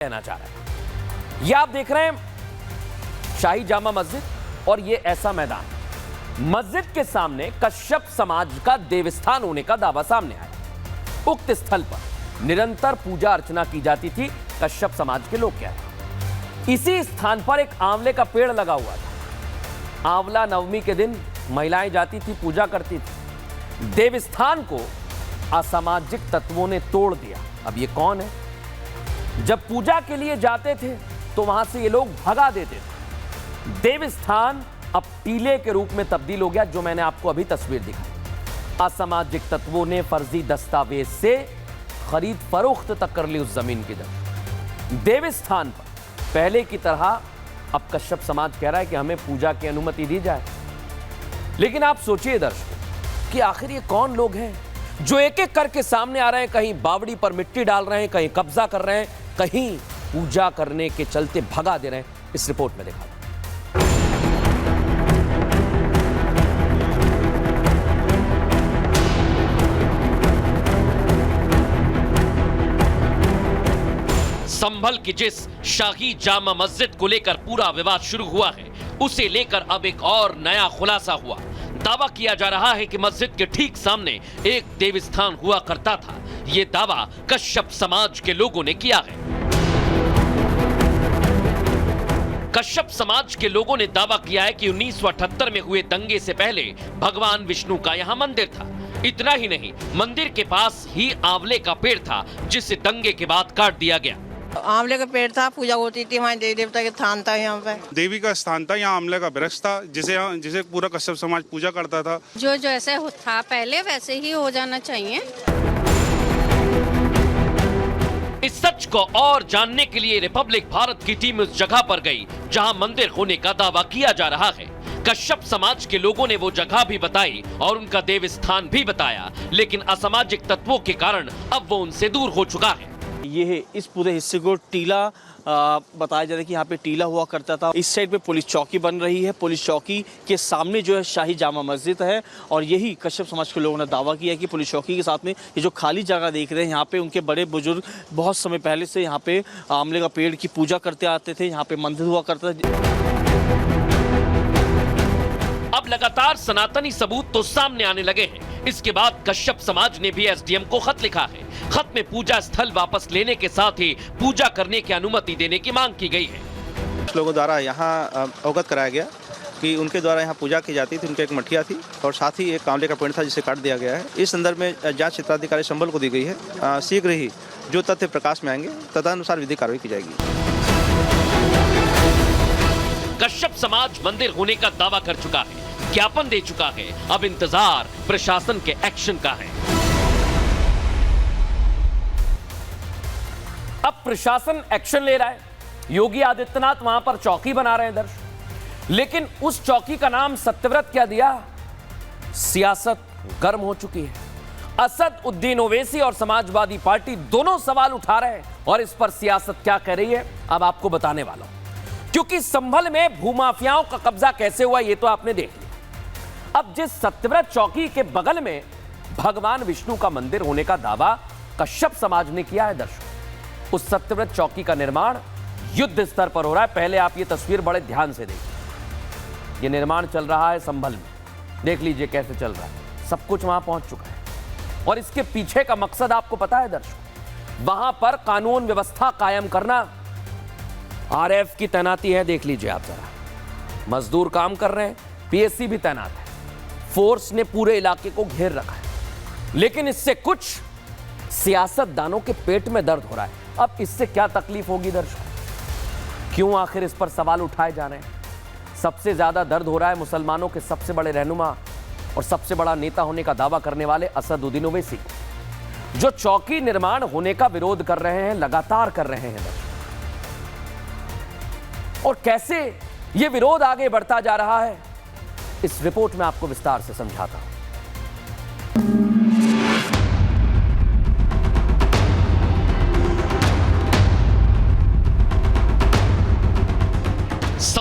कहना चाह रहा है। ये आप देख रहे हैं शाही जामा मस्जिद और ये ऐसा मैदान। मस्जिद के सामने कश्यप समाज का देवस्थान होने का दावा सामने आया। उक्त स्थल पर निरंतर पूजा अर्चना की जाती थी। कश्यप समाज के लोग क्या है, इसी स्थान पर एक आंवले का पेड़ लगा हुआ था। आंवला नवमी के दिन महिलाएं जाती थी, पूजा करती थी। देवस्थान को असामाजिक तत्वों ने तोड़ दिया। अब ये कौन है? जब पूजा के लिए जाते थे तो वहां से ये लोग भगा देते थे। देवस्थान अब टीले के रूप में तब्दील हो गया, जो मैंने आपको अभी तस्वीर दिखाई। असामाजिक तत्वों ने फर्जी दस्तावेज से खरीद फरोख्त तक कर ली उस जमीन की तरफ। देवस्थान पर पहले की तरह अब कश्यप समाज कह रहा है कि हमें पूजा की अनुमति दी जाए। लेकिन आप सोचिए दर्शकों कि आखिर ये कौन लोग हैं जो एक एक करके सामने आ रहे हैं। कहीं बावड़ी पर मिट्टी डाल रहे हैं, कहीं कब्जा कर रहे हैं, कहीं पूजा करने के चलते भगा दे रहे हैं। इस रिपोर्ट में देखा। संभल की जिस शाही जामा मस्जिद को लेकर पूरा विवाद शुरू हुआ है, उसे लेकर अब एक और नया खुलासा हुआ। दावा किया जा रहा है कि मस्जिद के ठीक सामने एक देवस्थान हुआ करता था। यह दावा कश्यप समाज के लोगों ने किया है। कश्यप समाज के लोगों ने दावा किया है कि 1978 में हुए दंगे से पहले भगवान विष्णु का यहाँ मंदिर था। इतना ही नहीं, मंदिर के पास ही आंवले का पेड़ था, जिसे दंगे के बाद काट दिया गया। आंवले का पेड़ था, पूजा होती थी, वहाँ देवी देवता के स्थान था। यहाँ पे देवी का स्थान था, यहाँ आंवले का वृक्ष था, जिसे पूरा कश्यप समाज पूजा करता था। जो जैसे था पहले वैसे ही हो जाना चाहिए। इस सच को और जानने के लिए रिपब्लिक भारत की टीम उस जगह पर गई जहां मंदिर होने का दावा किया जा रहा है। कश्यप समाज के लोगों ने वो जगह भी बताई और उनका देवस्थान भी बताया, लेकिन असामाजिक तत्वों के कारण अब वो उनसे दूर हो चुका है। ये इस पूरे हिस्से को टीला बताया जाता है कि यहाँ पे टीला हुआ करता था। इस साइड पे पुलिस चौकी बन रही है। पुलिस चौकी के सामने जो है शाही जामा मस्जिद है और यही कश्यप समाज के लोगों ने दावा किया कि पुलिस चौकी के साथ में ये जो खाली जगह देख रहे हैं, यहाँ पे उनके बड़े बुजुर्ग बहुत समय पहले से यहाँ पे आंवले का पेड़ की पूजा करते आते थे। यहाँ पे मंदिर हुआ करता था। अब लगातार सनातनी सबूत तो सामने आने लगे हैं। इसके बाद कश्यप समाज ने भी एसडीएम को खत लिखा है। खत में पूजा स्थल वापस लेने के साथ ही पूजा करने की अनुमति देने की मांग की गई है। कुछ लोगों द्वारा यहाँ अवगत कराया गया कि उनके द्वारा यहाँ पूजा की जाती थी। उनकी एक मठिया थी और साथ ही एक आंवले का पेड़ था जिसे काट दिया गया है। इस संदर्भ में जांच क्षेत्राधिकारी संभल को दी गई है। शीघ्र ही जो तथ्य प्रकाश में आएंगे तदनुसार विधिक कार्रवाई की जाएगी। कश्यप समाज मंदिर होने का दावा कर चुका है, ज्ञापन दे चुका है। अब इंतजार प्रशासन के एक्शन का है। अब प्रशासन एक्शन ले रहा है। योगी आदित्यनाथ वहां पर चौकी बना रहे हैं दर्शक, लेकिन उस चौकी का नाम सत्यव्रत क्या दिया? सियासत गर्म हो चुकी है। असद उद्दीन ओवैसी और समाजवादी पार्टी दोनों सवाल उठा रहे हैं और इस पर सियासत क्या कह रही है अब आपको बताने वाला हूं। क्योंकि संभल में भूमाफियाओं का कब्जा कैसे हुआ ये तो आपने देख लिया। अब जिस सत्यव्रत चौकी के बगल में भगवान विष्णु का मंदिर होने का दावा कश्यप समाज ने किया है दर्शक, उस सत्यव्रत चौकी का निर्माण युद्ध स्तर पर हो रहा है। पहले आप ये तस्वीर बड़े ध्यान से देखिए। ये निर्माण चल रहा है संभल में, देख लीजिए कैसे चल रहा है। सब कुछ वहां पहुंच चुका है और इसके पीछे का मकसद आपको पता है दर्शक, वहां पर कानून व्यवस्था कायम करना। आरएफ की तैनाती है, देख लीजिए आप जरा। मजदूर काम कर रहे हैं, पीएससी भी तैनात है। फोर्स ने पूरे इलाके को घेर रखा है। लेकिन इससे कुछ सियासतदानों के पेट में दर्द हो रहा है। अब इससे क्या तकलीफ होगी दर्शक? क्यों आखिर इस पर सवाल उठाए जा रहे हैं? सबसे ज्यादा दर्द हो रहा है मुसलमानों के सबसे बड़े रहनुमा और सबसे बड़ा नेता होने का दावा करने वाले असदुद्दीन ओवैसी, जो चौकी निर्माण होने का विरोध कर रहे हैं, लगातार कर रहे हैं दर्शक। और कैसे यह विरोध आगे बढ़ता जा रहा है, इस रिपोर्ट में आपको विस्तार से समझाता हूं।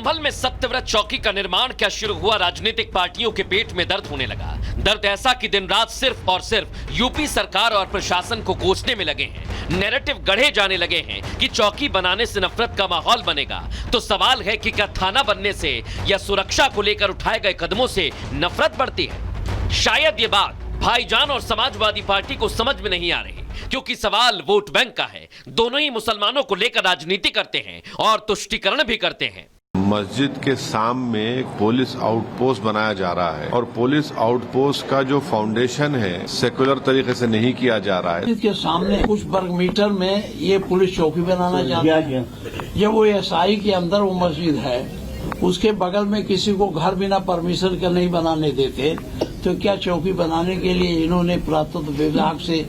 संभल में सत्यव्रत चौकी का निर्माण क्या शुरू हुआ राजनीतिक पार्टियों के पेट में दर्द होने लगा। दर्द ऐसा कि दिन रात सिर्फ और सिर्फ यूपी सरकार और प्रशासन को कोसने में लगे हैं। नैरेटिव गढ़े जाने लगे हैं कि चौकी बनाने से नफरत का माहौल बनेगा। तो सवाल है कि क्या थाना बनने से या सुरक्षा को लेकर उठाए गए कदमों से नफरत बढ़ती है? शायद ये बात भाईजान और समाजवादी पार्टी को समझ में नहीं आ रही, क्योंकि सवाल वोट बैंक का है। दोनों ही मुसलमानों को लेकर राजनीति करते हैं और तुष्टीकरण भी करते हैं। मस्जिद के सामने एक पुलिस आउटपोस्ट बनाया जा रहा है और पुलिस आउटपोस्ट का जो फाउंडेशन है सेकुलर तरीके से नहीं किया जा रहा है। मस्जिद के सामने कुछ वर्ग मीटर में ये पुलिस चौकी बनाना चाहते हैं। ये वो एसआई के अंदर वो मस्जिद है, उसके बगल में किसी को घर बिना परमिशन के नहीं बनाने देते, तो क्या चौकी बनाने के लिए इन्होंने पुरातत्व विभाग से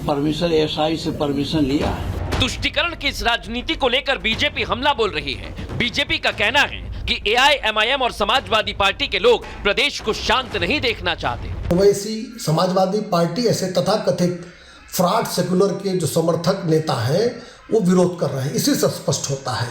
परमिशन, एसआई से परमिशन लिया है? तुष्टीकरण की इस राजनीति को लेकर बीजेपी हमला बोल रही है। बीजेपी का कहना है कि एआईएमआईएम और समाजवादी पार्टी के लोग प्रदेश को शांत नहीं देखना चाहते। वैसी समाजवादी पार्टी ऐसे तथाकथित फ्रॉड सेकुलर के जो समर्थक नेता हैं वो विरोध कर रहे हैं। इसी से स्पष्ट होता है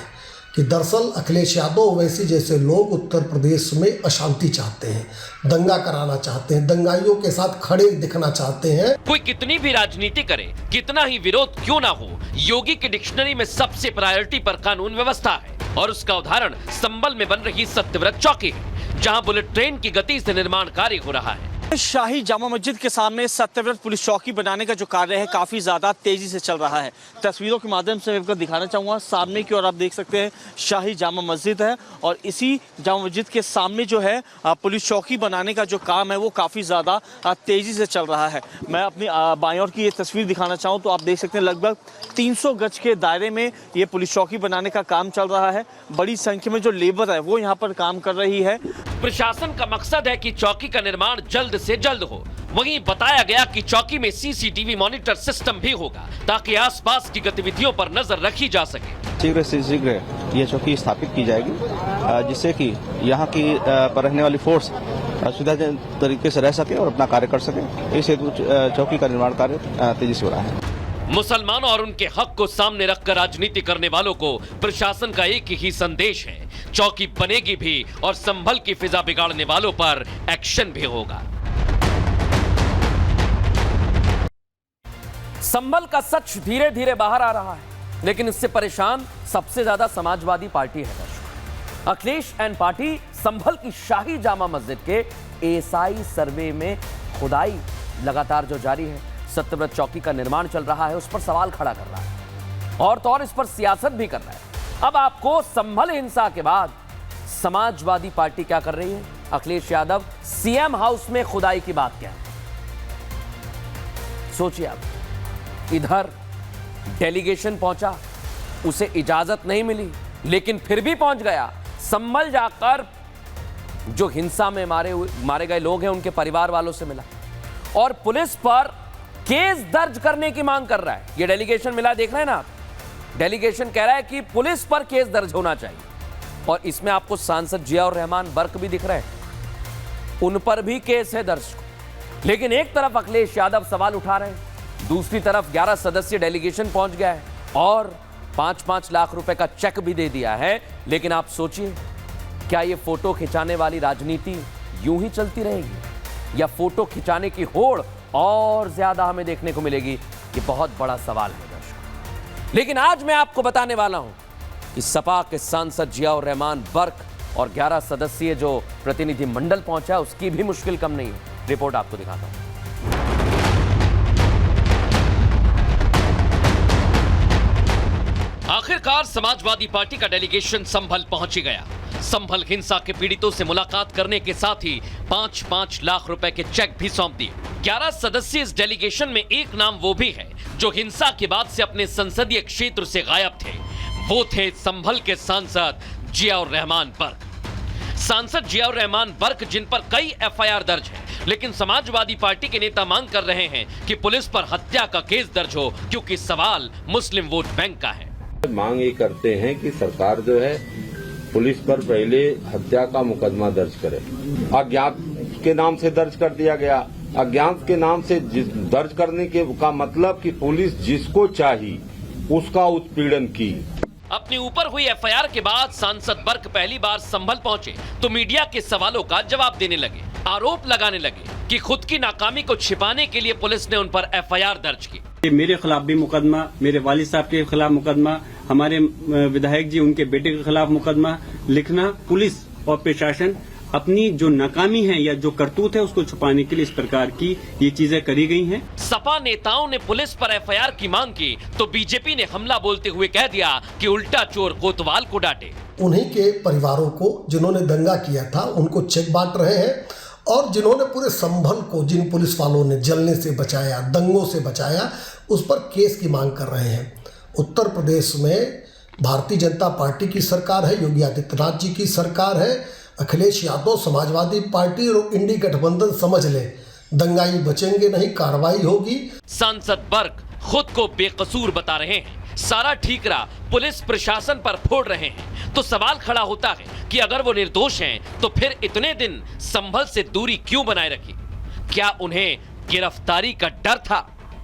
कि दरअसल अखिलेश यादव ओवैसी जैसे लोग उत्तर प्रदेश में अशांति चाहते हैं, दंगा कराना चाहते हैं, दंगाइयों के साथ खड़े दिखना चाहते हैं। कोई कितनी भी राजनीति करे, कितना ही विरोध क्यों ना हो, योगी की डिक्शनरी में सबसे प्रायोरिटी पर कानून व्यवस्था है। और उसका उदाहरण संभल में बन रही सत्यव्रत चौकी है, जहां बुलेट ट्रेन की गति से निर्माण कार्य हो रहा है। शाही जामा मस्जिद के सामने सत्यव्रत पुलिस चौकी बनाने का जो कार्य है काफी ज्यादा तेजी से चल रहा है। तस्वीरों के माध्यम से मैं आपको दिखाना चाहूंगा। सामने की ओर आप देख सकते हैं शाही जामा मस्जिद है और इसी जामा मस्जिद के सामने जो है पुलिस चौकी बनाने का जो काम है वो काफी ज्यादा तेजी से चल रहा है। मैं अपनी बाईं ओर की ये तस्वीर दिखाना चाहूँ तो आप देख सकते हैं लगभग 300 गज के दायरे में ये पुलिस चौकी बनाने का काम चल रहा है। बड़ी संख्या में जो लेबर है वो यहाँ पर काम कर रही है। प्रशासन का मकसद है कि चौकी का निर्माण जल्द से जल्द हो। वहीं बताया गया कि चौकी में सीसीटीवी मॉनिटर सिस्टम भी होगा ताकि आसपास की गतिविधियों पर नजर रखी जा सके। शीघ्र से शीघ्र ये चौकी स्थापित की जाएगी, जिससे कि यहाँ की पर रहने वाली फोर्स सुविधाजनक तरीके से रह सके और अपना कार्य कर सके। इस हेतु चौकी का निर्माण कार्य तेजी से हो रहा है। मुसलमानों और उनके हक को सामने रखकर राजनीति करने वालों को प्रशासन का एक ही संदेश है, चौकी बनेगी भी और संभल की फिजा बिगाड़ने वालों पर एक्शन भी होगा। संभल का सच धीरे धीरे बाहर आ रहा है, लेकिन इससे परेशान सबसे ज्यादा समाजवादी पार्टी है। अखिलेश एंड पार्टी संभल की शाही जामा मस्जिद के एएसआई सर्वे में खुदाई लगातार जो जारी है, सत्यव्रत चौकी का निर्माण चल रहा है, उस पर सवाल खड़ा कर रहा है और तो और इस पर सियासत भी कर रहा है। अब आपको संभल हिंसा के बाद समाजवादी पार्टी क्या कर रही है? अखिलेश यादव सीएम हाउस में खुदाई की बात क्या है? सोचिए आप, इधर डेलीगेशन पहुंचा, उसे इजाजत नहीं मिली, लेकिन फिर भी पहुंच गया। संभल जाकर जो हिंसा में मारे गए लोग हैं उनके परिवार वालों से मिला और पुलिस पर केस दर्ज करने की मांग कर रहा है। ये डेलीगेशन मिला, देख रहे हैं ना आप, डेलीगेशन कह रहा है कि पुलिस पर केस दर्ज होना चाहिए। और इसमें आपको सांसद जियाउर रहमान बर्क भी दिख रहे हैं, उन पर भी केस है दर्ज। लेकिन एक तरफ अखिलेश यादव सवाल उठा रहे हैं, दूसरी तरफ 11 सदस्यीय डेलीगेशन पहुंच गया है और 5-5 लाख रुपए का चेक भी दे दिया है। लेकिन आप सोचिए, क्या ये फोटो खिंचाने वाली राजनीति यूं ही चलती रहेगी या फोटो खिंचाने की होड़ और ज्यादा हमें देखने को मिलेगी? ये बहुत बड़ा सवाल है दर्शकों। लेकिन आज मैं आपको बताने वाला हूं कि सपा के सांसद जियाउर रहमान बर्क और 11 सदस्यीय जो प्रतिनिधि मंडल पहुंचा, उसकी भी मुश्किल कम नहीं है। रिपोर्ट आपको दिखाता हूं। आखिरकार समाजवादी पार्टी का डेलीगेशन संभल पहुंच गया। संभल हिंसा के पीड़ितों से मुलाकात करने के साथ ही 5-5 लाख रुपए के चेक भी सौंप दिए। 11 सदस्यीय इस डेलीगेशन में एक नाम वो भी है जो हिंसा के बाद से अपने संसदीय क्षेत्र से गायब थे। वो थे संभल के सांसद जियाउर रहमान बर्क। सांसद जियाउर रहमान बर्क, जिन पर कई एफआईआर दर्ज है, लेकिन समाजवादी पार्टी के नेता मांग कर रहे हैं कि पुलिस पर हत्या का केस दर्ज हो, क्योंकि सवाल मुस्लिम वोट बैंक का है। मांग ये करते हैं कि सरकार जो है पुलिस पर पहले हत्या का मुकदमा दर्ज करे। अज्ञात के नाम से दर्ज कर दिया गया। अज्ञात के नाम से दर्ज करने के का मतलब कि पुलिस जिसको चाहिए उसका उत्पीड़न की। अपने ऊपर हुई एफआईआर के बाद सांसद बर्क पहली बार संभल पहुंचे तो मीडिया के सवालों का जवाब देने लगे, आरोप लगाने लगे कि खुद की नाकामी को छिपाने के लिए पुलिस ने उन पर एफआईआर दर्ज की। मेरे खिलाफ भी मुकदमा, मेरे वालिद साहब के खिलाफ मुकदमा, हमारे विधायक जी उनके बेटे के खिलाफ मुकदमा लिखना, पुलिस और प्रशासन अपनी जो नाकामी है या जो करतूत है उसको छुपाने के लिए इस प्रकार की ये चीजें करी गई हैं। सपा नेताओं ने पुलिस पर एफआईआर की मांग की तो बीजेपी ने हमला बोलते हुए कह दिया कि उल्टा चोर कोतवाल को डांटे। उन्हीं के परिवारों को जिन्होंने दंगा किया था उनको चेक बांट रहे हैं और जिन्होंने पूरे संभल को, जिन पुलिस वालों ने जलने से बचाया, दंगों से बचाया, उस पर केस की मांग कर रहे हैं। उत्तर प्रदेश में भारतीय जनता पार्टी की सरकार है, योगी आदित्यनाथ जी की सरकार है, अखिलेश यादव समाजवादी पार्टी और इंडी गठबंधन समझ ले, दंगाई बचेंगे नहीं, कार्रवाई होगी। सांसद बर्क खुद को बेकसूर बता रहे हैं, सारा ठीकरा पुलिस प्रशासन पर फोड़ रहे हैं, तो सवाल खड़ा होता है कि अगर वो निर्दोष हैं तो फिर इतने दिन संभल से दूरी क्यों बनाए रखी? क्या उन्हें गिरफ्तारी का डर था?